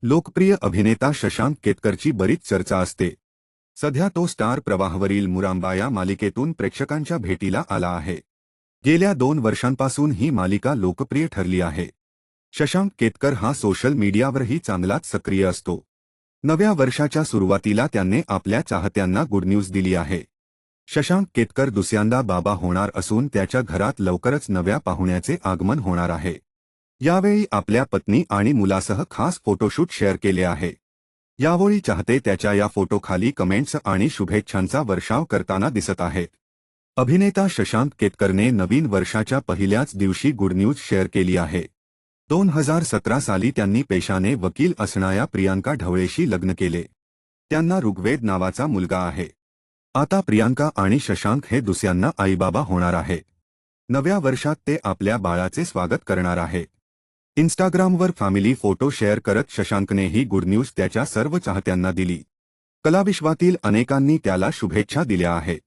लोकप्रिय अभिनेता शशांक केतकरची बरीच चर्चा असते। सध्या तो स्टार प्रवाहवरील मुरांबा या मालिकेतून प्रेक्षकांच्या भेटीला आला आहे। गेल्या 2 वर्षांपासून ही मालिका लोकप्रिय ठरली आहे। शशांक केतकर हा सोशल मीडियावरही चांगलाच सक्रिय असतो। नव्या वर्षाच्या सुरुवातीला त्याने आपल्या चाहत्यांना गुड न्यूज दिली आहे। शशांक केतकर दुसऱ्यांदा बाबा होणार असून त्याच्या घरात लवकरच नव्या पाहुण्याचे आगमन होणार आहे। यावेळी आपल्या पत्नी आणि मुलासह खास फोटोशूट शेअर केले आहे। यावेळी चाहते त्याच्या या फोटोखाली कमेंट्स आणि शुभेच्छांचा वर्षाव करताना दिसत आहेत। अभिनेता शशांक केतकरने नवीन वर्षाच्या पहिल्याच दिवशी गुड न्यूज शेअर केली आहे। 2017 साली त्यांनी पेशाने वकील असणाऱ्या प्रियांका ढवळेशी लग्न केले। त्यांना ऋग्वेद नावाचा मुलगा आहे। आता प्रियांका आणि शशांक हे दुसऱ्यांदा आईबाबा होणार आहे। नव्या वर्षात ते आपल्या बाळाचे स्वागत करणार आहे। इंस्टाग्रामवर फॅमिली फोटो शेअर करत शशांकने ही गुड न्यूज त्याच्या सर्व चाहत्यांना दिली। कलाविश्वातील अनेकांनी त्याला शुभेच्छा दिल्या आहेत।